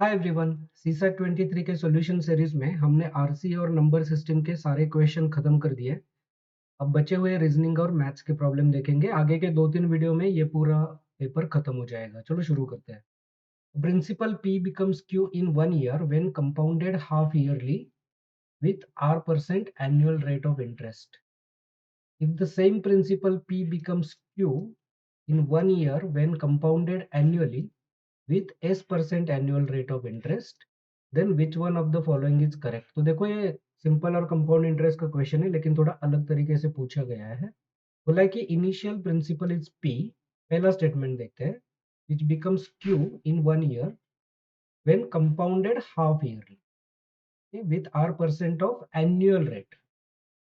Hi everyone. सीसा 23 के solution series में हमने आरसी और नंबर सिस्टम के सारे क्वेश्चन खत्म कर दिए। अब बचे हुए रीजनिंग और मैथ्स के प्रॉब्लम देखेंगे। आगे के 2-3 वीडियो में ये पूरा पेपर खत्म हो जाएगा। चलो शुरू करते हैं। Principal P becomes Q in 1 year when compounded half yearly with r% annual rate of interest. If the same principal p becomes q in 1 year when compounded annually with s% annual rate of interest, then which one of the following is correct? तो देखो ये simple और compound interest का question है, लेकिन थोड़ा अलग तरीके से पूछा गया है। बोला है कि इनिशियल प्रिंसिपल इज पी। पहला स्टेटमेंट देखते हैं, which becomes Q in 1 year when compounded half yearly with r% of annual rate.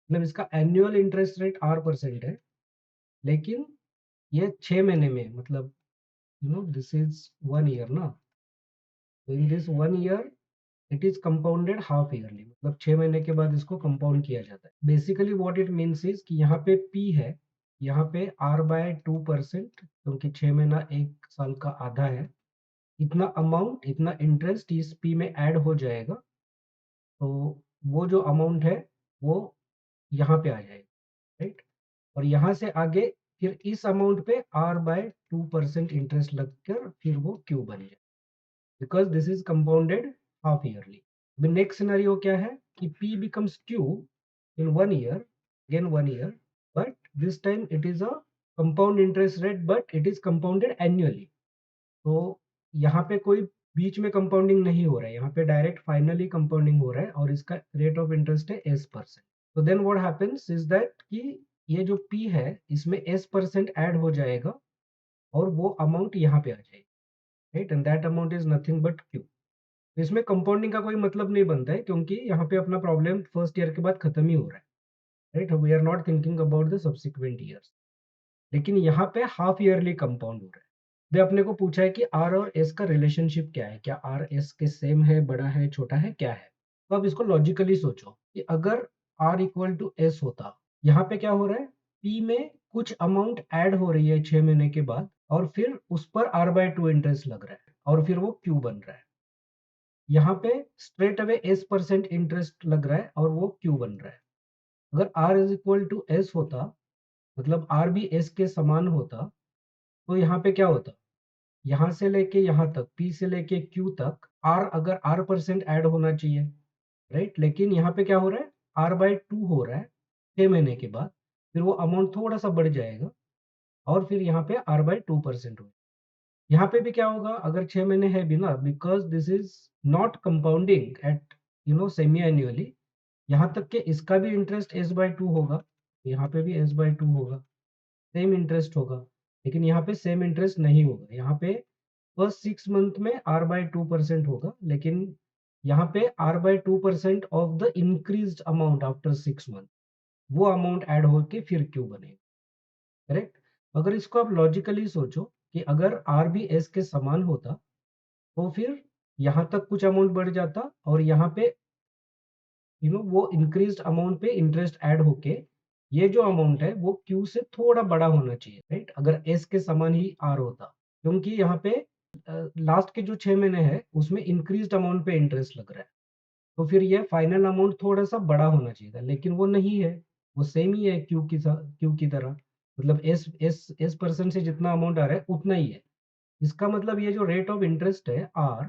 मतलब इसका एनुअल इंटरेस्ट रेट r% है, लेकिन ये 6 महीने में, मतलब दिस इज 1 year ना। तो in this 1 year it is compounded half yearly, मतलब 6 महीने के बाद इसको कंपाउंड किया जाता है। Basically what it means is कि यहाँ पे पी है, यहाँ पे r/2%, क्योंकि 6 महीना 1 साल का आधा है। इतना अमाउंट, इतना इंटरेस्ट इस पी में ऐड हो जाएगा, तो वो जो अमाउंट है वो यहाँ पे आ जाएगा, राइट। और यहाँ से आगे फिर इस अमाउंट पे r/2% इंटरेस्ट लगकर फिर वो क्यू बन जाए, because this is compounded half yearly. The next scenario क्या है कि P becomes Q in 1 year, again 1 year, but this time it is a compound interest rate, but it is compounded annually. तो यहाँ पे कोई बीच में कंपाउंडिंग नहीं हो रहा है, यहाँ पे डायरेक्ट फाइनली कंपाउंडिंग हो रहा है और इसका रेट ऑफ इंटरेस्ट है s%। तो then what happens is that कि ये जो P है इसमें s% ऐड हो जाएगा और वो अमाउंट यहाँ पे आ जाएगी, right, and that amount is nothing but Q। इसमें कंपाउंडिंग का कोई मतलब नहीं बनता है, क्योंकि यहाँ पे अपना प्रॉब्लम फर्स्ट ईयर के बाद खत्म ही हो रहा है, right. We are not thinking about the subsequent years, लेकिन यहाँ पे हाफ ईयरली कंपाउंड हो रहा है। वे अपने को पूछा है कि आर और एस का रिलेशनशिप क्या है, क्या आर एस के सेम है, बड़ा है, छोटा है, क्या है। तो अब इसको लॉजिकली सोचो कि अगर आर इक्वल टू एस होता, यहाँ पे क्या हो रहा है, पी में कुछ अमाउंट ऐड हो रही है 6 महीने के बाद, और फिर उस पर r/2 इंटरेस्ट लग रहा है और फिर वो क्यू बन रहा है। यहाँ पे स्ट्रेट अवे s% इंटरेस्ट लग रहा है और वो क्यू बन रहा है। अगर r is equal to S होता, मतलब r भी s के समान होता, तो यहाँ पे क्या होता, यहाँ से लेके यहाँ तक, p से लेके q तक r, अगर r% ऐड होना चाहिए, राइट, लेकिन यहाँ पे क्या हो रहा है, r/2 हो रहा है 6 महीने के बाद, फिर वो अमाउंट थोड़ा सा बढ़ जाएगा और फिर यहाँ पे r/2% हो। यहाँ पे भी क्या होगा, अगर 6 महीने है भी ना, because this is not compounding at semi annually, यहाँ तक कि इसका भी इंटरेस्ट s/2 होगा, यहाँ पे भी s/2 होगा, सेम इंटरेस्ट होगा, लेकिन यहाँ पे सेम इंटरेस्ट नहीं होगा। यहाँ पे फर्स्ट 6 मंथ में r/2% होगा, लेकिन यहाँ पे r/2% of the increased amount after 6 month, वो अमाउंट ऐड होके फिर क्यू बनेगा, करेक्ट। अगर इसको आप लॉजिकली सोचो कि अगर r भी s के समान होता, तो फिर यहाँ तक कुछ अमाउंट बढ़ जाता और यहाँ पे वो इंक्रीज्ड अमाउंट पे इंटरेस्ट ऐड होके ये जो अमाउंट है वो क्यू से थोड़ा बड़ा होना चाहिए, राइट, अगर एस के समान ही आर होता, क्योंकि यहाँ पे लास्ट के जो 6 महीने हैं उसमें इंक्रीज्ड अमाउंट पे इंटरेस्ट लग रहा है, तो फिर ये फाइनल अमाउंट थोड़ा सा बड़ा होना चाहिए था, लेकिन वो नहीं है, वो सेम ही है क्यू की तरह। मतलब एस एस एस परसेंट से जितना अमाउंट आ रहा है उतना ही है। इसका मतलब ये जो रेट ऑफ इंटरेस्ट है R,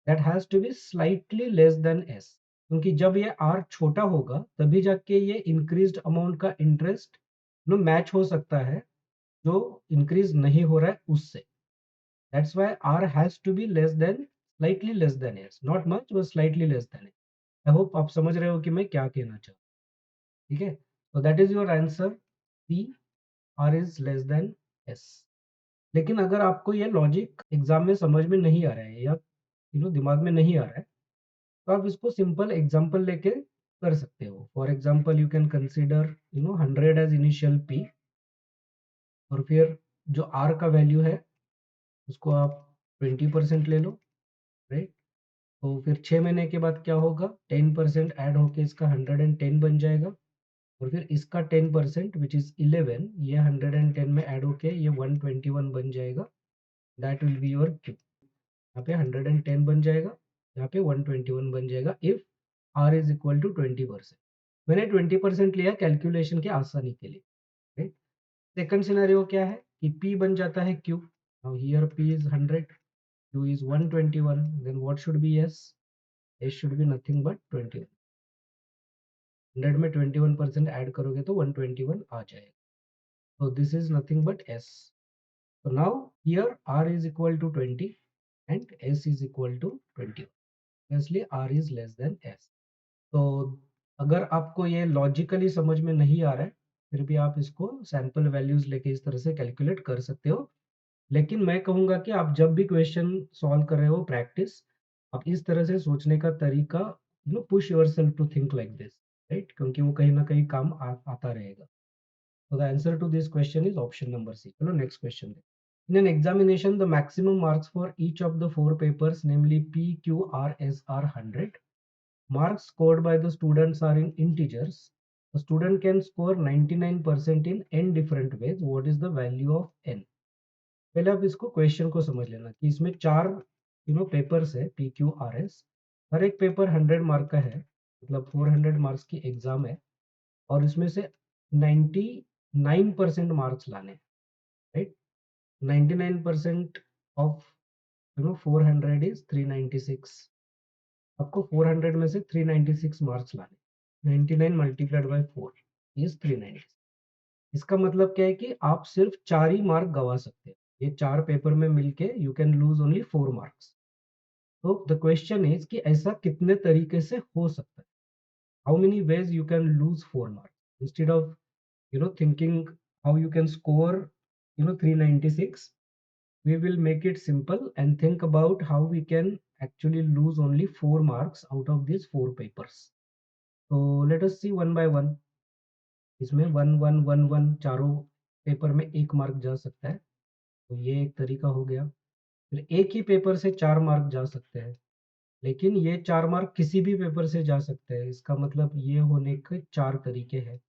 that has to be slightly less than S, क्योंकि जब ये आर छोटा होगा तभी जाके ये इंक्रीज्ड अमाउंट का इंटरेस्ट मैच हो सकता है जो इंक्रीज नहीं हो रहा है उससे। That's why R has to be less than, slightly less than S, not much but slightly less than S. I hope आप समझ रहे हो कि मैं क्या कहना चाहूँ। ठीक है, तो that is your answer, C, R is less than S. लेकिन अगर आपको ये लॉजिक एग्जाम में समझ में नहीं आ रहा है या दिमाग में नहीं आ रहा है, तो आप इसको सिंपल एग्जांपल लेके कर सकते हो। For example you can consider 100 as initial P, और फिर जो आर का वैल्यू है उसको आप 20% ले लो, राइट। तो फिर 6 महीने के बाद क्या होगा, 10% ऐड होके इसका 110 बन जाएगा, और फिर इसका 10% विच इज 11, ये 110 में ऐड होके ये 121 बन जाएगा। That will be your Q. यहाँ पे 110 बन जाएगा, यहाँ पे 121 बन जाएगा if r is equal to 20%। मैंने 20% लिया कैलकुलेशन के आसानी के लिए, राइट। सेकंड सिनेरियो क्या है कि p बन जाता है q। Now here p is 100, q is 121, then what should be s? s should be nothing but 21। 100 में 21% ऐड करोगे तो 121 आ जाएगा। So this is nothing but s. So now here r is equal to 20 and s is equal to 20. Obviously r is less than s. तो अगर आपको ये logically समझ में नहीं आ रहा है, फिर भी आप इसको सैंपल वैल्यूज लेके इस तरह से कैलकुलेट कर सकते हो। लेकिन मैं कहूँगा कि आप जब भी क्वेश्चन सॉल्व कर रहे हो प्रैक्टिस, आप इस तरह से सोचने का तरीका push yourself to think like this, right, क्योंकि वो कहीं ना कहीं काम आता रहेगा। So the answer to this question is option number C. चलो next question. In an examination, the maximum marks for each of the 4 papers, namely P, Q, R, S, are 100. Marks scored by the students are in integers. A student can score 99% in n different ways. What is the value of n? पहले आप इसको question को समझ लेना कि इसमें 4 papers है, P, Q, R, S। हर एक पेपर 100 मार्क का है, मतलब 400 मार्क्स की एग्जाम है, और इसमें से 99% मार्क्स लाने हैं, राइट। 99% of 400 is 396। आपको 400 में से 396 मार्क्स लाने, 99 मल्टीप्लाइड बाय 4 इज 396। इसका मतलब क्या है कि आप सिर्फ 4 ही मार्क गवा सकते हैं। ये 4 पेपर में मिलके you can lose only 4 marks. तो द क्वेश्चन इज कि ऐसा कितने तरीके से हो सकता है, how many ways you can lose 4 marks instead of thinking how you can score 396. We will make it simple and think about how we can actually lose only 4 marks out of these 4 papers. So let us see one by one. इसमें 1 1 1 1 चारों paper में 1 mark जा सकता है, तो ये एक तरीका हो गया। फिर एक ही पेपर से 4 मार्क जा सकते हैं, लेकिन ये 4 मार्क किसी भी पेपर से जा सकते हैं। इसका मतलब ये होने के 4 तरीके हैं,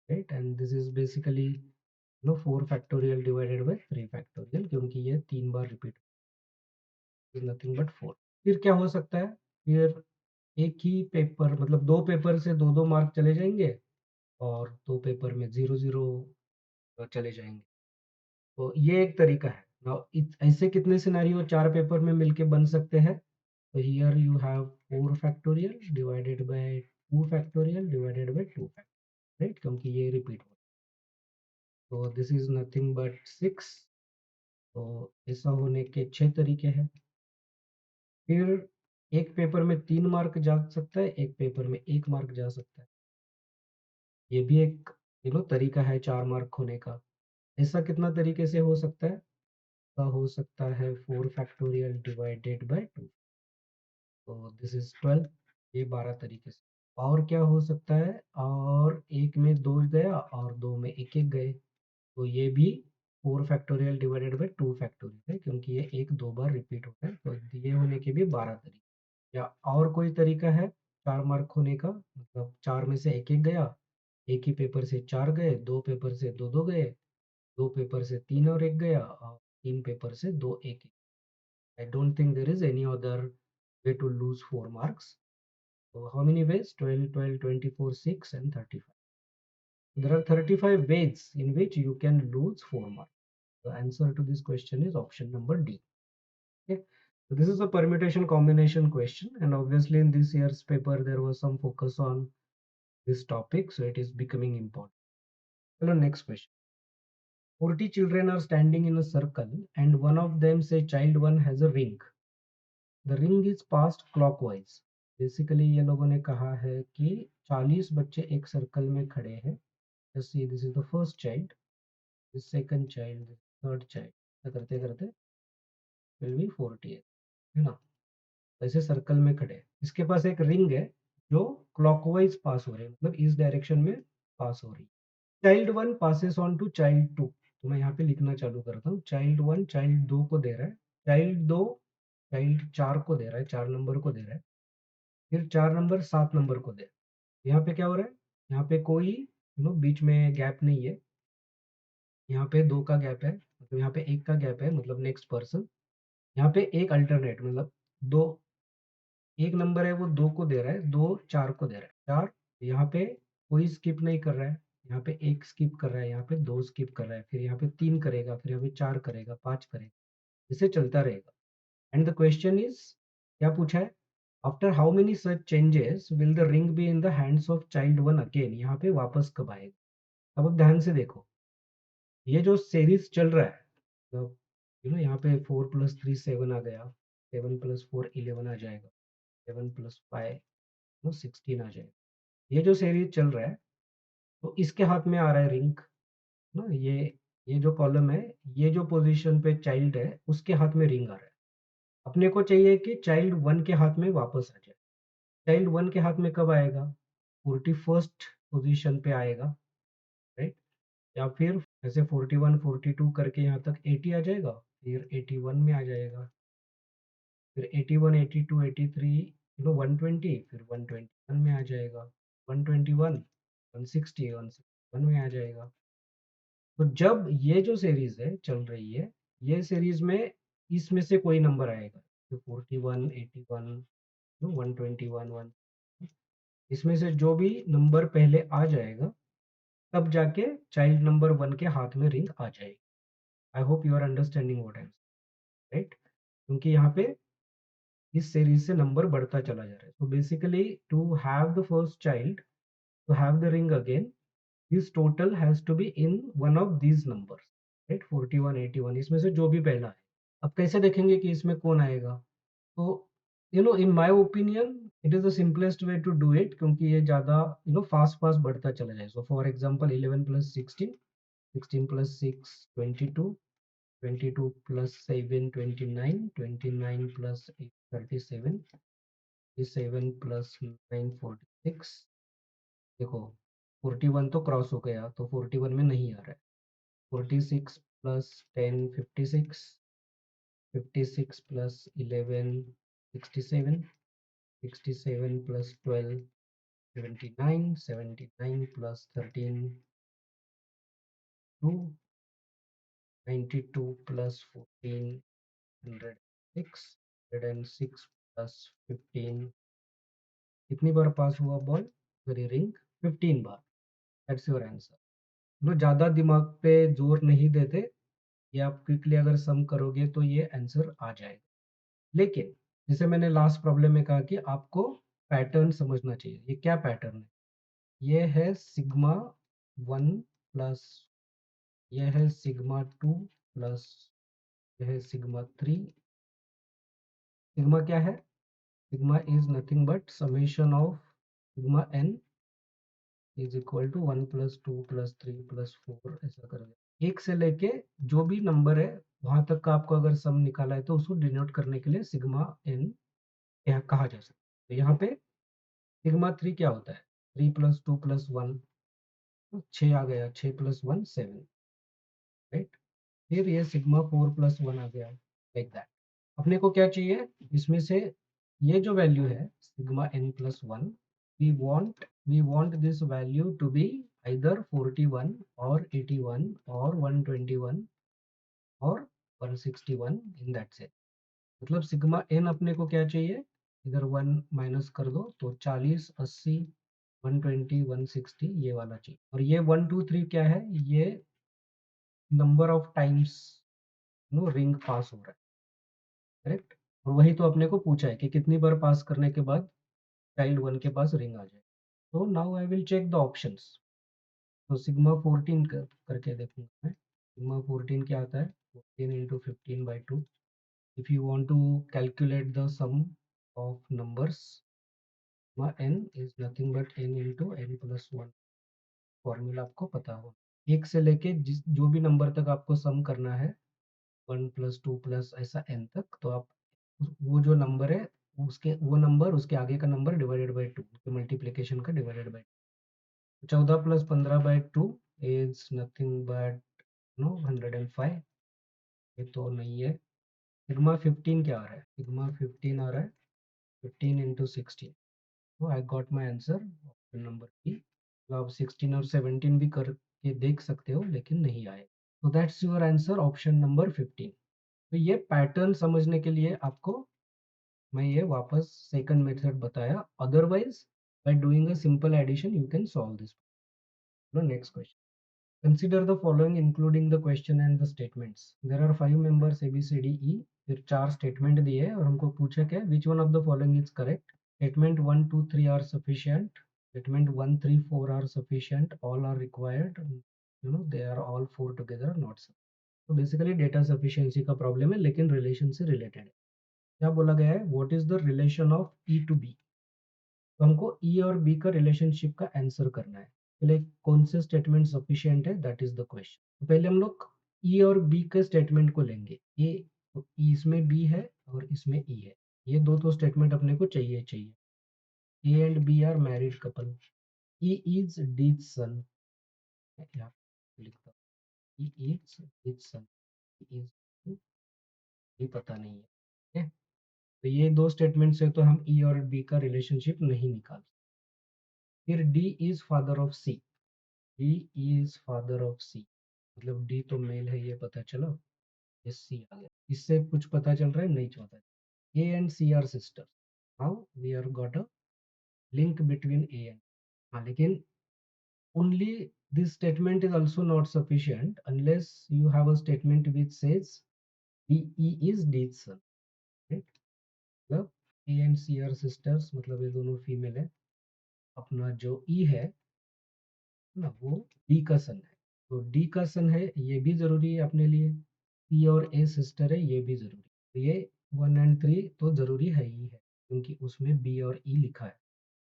right. And this is basically 4 factorial divided by 3 factorial, क्योंकि ये 3 बार रिपीट, इज नथिंग बट 4। फिर क्या हो सकता है, फिर एक ही पेपर मतलब 2 पेपर से 2 मार्क चले जाएंगे, और 2 पेपर में 0 चले जाएंगे। तो ये एक तरीका है। नाउ ऐसे कितने सिनेरियो 4 पेपर में मिलके बन सकते हैं? तो here you have 4 factorial divided by 2 factorial divided by 2 factorial, right, क्योंकि ये रिपीट हो। तो दिस इज नथिंग बट 6। तो ऐसा होने के 6 तरीके हैं। फिर एक पेपर में 3 मार्क जा सकता है, एक पेपर में 1 मार्क जा सकता है। ये भी एक तरीका है 4 मार्क होने का। ऐसा कितना तरीके से हो सकता है? तो हो सकता है 4 फैक्टोरियल डिवाइडेड बाय 2। तो दिस इज 12। ये 12 तरीके से। और क्या हो सकता है? और एक में 2 गया और 2 में 1 गए, तो ये भी 4 फैक्टोरियल डिवाइडेड बाय 2 फैक्टोरियल है, क्योंकि ये 1 2 बार रिपीट होता है। तो ये होने के भी 12 तरीके। या और कोई तरीका है 4 मार्क होने का? मतलब 4 में से 1 गया, एक ही पेपर से 4 गए, 2 पेपर से 2 गए, 2 पेपर से 3 और 1 गया, और 3 पेपर से 2 1। I don't think there is any other way to lose 4 marks. So how many ways? 12 12 24 6 and 35. There are 35 ways in which you can lose 4 marks. The answer to this question is option number D. Okay. So this is a permutation combination question, and obviously in this year's paper there was some focus on this topic, so it is becoming important. Hello, next question. 40 children are standing in a circle and one of them, say child 1, has a ring. The ring is passed clockwise. Basically ये लोगों ने कहा है कि 40 बच्चे एक circle में खड़े हैं। Just see, this is the first child, the second child, the third child, करते करते will be 48, है ना। ऐसे सर्कल में खड़े हैं। इसके पास एक रिंग है जो क्लॉकवाइज पास हो रही है, मतलब इस डायरेक्शन में पास हो रही है। Child 1 passes on to child 2। तो मैं यहाँ पे लिखना चालू करता हूँ। चाइल्ड 1 चाइल्ड 2 को दे रहा है, चाइल्ड 2 चाइल्ड 4 को दे रहा है, 4 नंबर को दे रहा है, फिर 4 नंबर 7 नंबर को दे रहा है। यहाँ पे क्या हो रहा है? यहाँ पे कोई बीच में गैप नहीं है। यहाँ पे 2 का गैप है, मतलब यहाँ पे 1 का गैप है, मतलब नेक्स्ट पर्सन। यहाँ पे एक अल्टरनेट मतलब दो, एक नंबर है वो 2 को दे रहा है, 2 4 को दे रहा है, 4 यहाँ पे कोई स्किप नहीं कर रहा है, यहाँ पे 1 स्किप कर रहा है, यहाँ पे 2 स्किप कर रहा है, फिर यहाँ पे 3 करेगा, फिर यहाँ पे 4 करेगा, 5 करेगा, इसे चलता रहेगा। एंड द क्वेश्चन इज, क्या पूछा है, after how many such changes will the ring be in the hands of child one again, यहाँ पे वापस कब आएगा। अब ध्यान से देखो, ये जो सीरीज चल रहा है, मतलब यहाँ पे 4 + 3 7 आ गया, 7 + 4 11 आ जाएगा, 7 + 5 16 आ जाएगा। ये जो सीरीज चल रहा है, तो इसके हाथ में आ रहा है रिंग ना, ये जो कॉलम है, ये जो पोजीशन पे चाइल्ड है उसके हाथ में रिंग आ रहा है। अपने को चाहिए कि चाइल्ड वन के हाथ में वापस आ जाए। चाइल्ड वन के हाथ में कब आएगा, 41st पोजीशन पे आएगा, राइट। या फिर ऐसे 41 42 करके यहाँ तक 80 आ जाएगा, फिर 81 में आ जाएगा, फिर 81 82 83 120, फिर 121 में आ जाएगा, 121 160 161 में आ जाएगा। तो जब ये जो सीरीज है चल रही है, ये सीरीज में इसमें से कोई नंबर आएगा, तो 41 81 121 1, इसमें से जो भी नंबर पहले आ जाएगा, तब जाके चाइल्ड नंबर वन के हाथ में रिंग आ जाएगी। I hope you are understanding what I am, right. क्योंकि यहाँ पे इस सीरीज से नंबर बढ़ता चला जा रहा है। तो basically to have the first child, to have the ring again, this total has to be in one of these numbers, right, 41 81, इसमें से जो भी पहला है। अब कैसे देखेंगे कि इसमें कौन आएगा, तो in my opinion it is the simplest way to do it, क्योंकि ये ज्यादा फास्ट फास्ट बढ़ता चला जाए। So for example 11 + 16, 16 + 6 22, 22 + 7 29, 29 + 8 37, 37 + 9 46। देखो 41 तो क्रॉस हो गया, तो 41 में नहीं आ रहा है। 46 + 10 56, 56 + 11 67, 67 + 12 79, 79 + 13 2, 92 + 14 106, 106 + 15, कितनी बार पास हुआ बॉल, मेरी ring, 15 bar. That's your answer. ज्यादा दिमाग पे जोर नहीं देते, ये आप क्विकली अगर सम करोगे तो ये आंसर आ जाएगा। लेकिन जैसे मैंने लास्ट प्रॉब्लम में कहा कि आपको पैटर्न समझना चाहिए। ये क्या पैटर्न है, ये है सिग्मा 1 प्लस, ये है सिग्मा 2 प्लस, ये है सिग्मा 3। सिग्मा क्या है, sigma is nothing but summation of sigma n is equal to 1 + 2 + 3 + 4, ऐसा करेंगे। एक से लेके जो भी नंबर है वहां तक का आपको अगर सम निकाला है, तो उसको डिनोट करने के लिए सिग्मा n कहा जा सकता है। तो यहाँ पे सिग्मा 3 क्या होता है, 3 + 2 + 1, तो 6 आ गया, 6 + 1 7, राइट। फिर ये सिग्मा 4 + 1 आ गया, लाइक दैट। अपने को क्या चाहिए इसमें से, ये जो वैल्यू है sigma n + 1, we want this value to be either 41 और 81 और 121 और 161 इन दैट सेट। मतलब सिग्मा n अपने को क्या चाहिए, इधर 1 माइनस कर दो तो 40 80 120 160 ये वाला चाहिए। और ये 1 2 3 क्या है, ये नंबर ऑफ टाइम्स रिंग पास हो रहा है, करेक्ट। और वही तो अपने को पूछा है कि कितनी बार पास करने के बाद चाइल्ड वन के पास रिंग आ जाए। तो now I will check the options. तो सिग्मा 14 करके देखूंगा मैं। सिग्मा 14 क्या आता है, 14 × 15/2। If you want to calculate the sum of numbers, sigma n is nothing but n × n + 1। Formula आपको पता हो, एक से लेके जिस जो भी नंबर तक आपको सम करना है, 1 + 2 + ऐसा n तक, तो आप वो जो नंबर है उसके वो नंबर उसके आगे का नंबर डिवाइडेड बाय 2, मल्टीप्लिकेशन का divided by 14 + 15/2 is nothing but 105। ये तो नहीं है। सिग्मा 15 क्या आ रहा है, सिग्मा 15 आ रहा है 15 × 16। तो I got my answer, option number B. तो आप 16 और 17 भी करके देख सकते हो, लेकिन नहीं आए। तो that's your answer, option number 15। तो ये पैटर्न समझने के लिए आपको मैं ये वापस सेकंड मेथड बताया, otherwise by doing a simple addition you can solve this. Now next question. Consider the following including the question and the statements. There are 5 members A B C D E. फिर 4 statement दिए हैं और हमको पूछा क्या, which one of the following is correct? Statement 1 2 3 are sufficient. Statement 1 3 4 are sufficient. All are required. You know they are all 4 together not sufficient. तो basically data sufficiency का problem है लेकिन रिलेशन से रिलेटेड है। क्या बोला गया है, what is the relation of E to B. तो हमको ई और बी का रिलेशनशिप का आंसर करना है। पहले कौन से स्टेटमेंट सफिशिएंट है, दैट इज द क्वेश्चन। तो पहले हम लोग ई और बी के स्टेटमेंट को लेंगे। ये तो इसमें बी है और इसमें ई है, ये दो तो स्टेटमेंट अपने को चाहिए चाहिए। A and B are married couple. E is D's son, यहाँ लिखता हूँ ई इज डीज सन, इज ये पता नहीं है, ठीक है। तो ये दो स्टेटमेंट से तो हम ई और बी का रिलेशनशिप नहीं निकाल। फिर D is father of C. D is father of C मतलब डी तो मेल है ये पता चला, ये सी आ गया। इससे कुछ पता चल रहा है, नहीं पता। A and C are sister, how we are got a link between A and. हाँ लेकिन only this statement is also not sufficient unless you have a statement which says E is D's son, right? मतलब A and C are sisters, मतलब ये दोनों female है। अपना जो E है ना वो D का सन है, तो D का सन है ये भी जरूरी है अपने लिए। C और A सिस्टर है ये भी जरूरी, तो ये 1 and 3 तो जरूरी है ही है क्योंकि उसमें B और E लिखा है।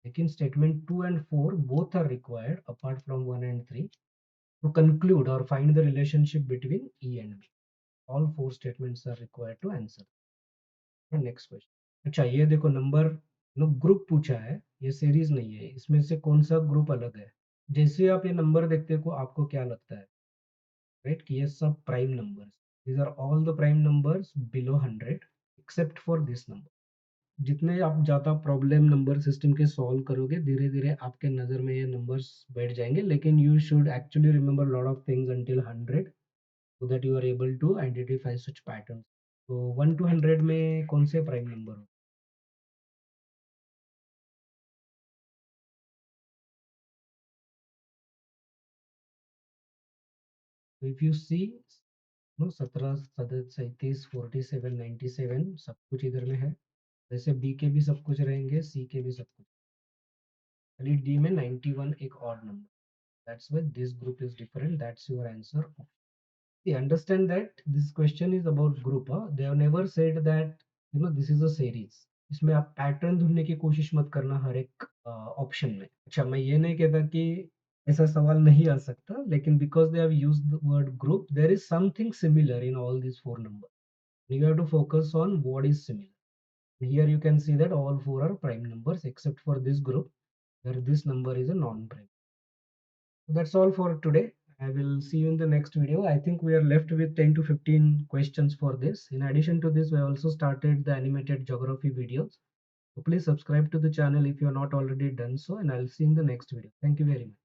लेकिन statement 2 and 4 both are required apart from 1 and 3 to conclude or find the relationship between E and B. All 4 statements are required to answer. Next question. अच्छा ये देखो नंबर नो ग्रुप पूछा है, ये सीरीज नहीं है, इसमें से कौन सा ग्रुप अलग है। जैसे आप ये नंबर देखते हो आपको क्या लगता है, राइट, कि ये सब prime numbers, these are all the prime numbers below 100 except for this number. जितने आप ज़्यादा प्रॉब्लम नंबर सिस्टम के सॉल्व करोगे धीरे धीरे आपके नज़र में ये नंबर्स बैठ जाएंगे, लेकिन you should actually remember lot of things until 100 so that you are able to identify such patterns. तो 1 to 100 में कौन से प्राइम नंबर हो। तो इफ यू सी नो 17 37 47 97 सब कुछ इधर में है। जैसे बी के भी सब कुछ रहेंगे, सी के भी सब कुछ, खाली डी में 91 एक odd number. That's why this group is different, that's your answer. See, understand that this question is about group, huh? They have never said that you know this is a series. इसमें आप pattern ढूंढने की कोशिश मत करना हर एक option में। अच्छा मैं ये नहीं कहता कि ऐसा सवाल नहीं आ सकता, लेकिन because they have used the word group, there is something similar in all these four numbers. You have to focus on what is similar. Here you can see that all four are prime numbers except for this group where this number is a non-prime. So that's all for today. I will see you in the next video. I think we are left with 10 to 15 questions for this. In addition to this, we also started the animated geography videos. So please subscribe to the channel if you are not already done so, and I'll see you in the next video. Thank you very much.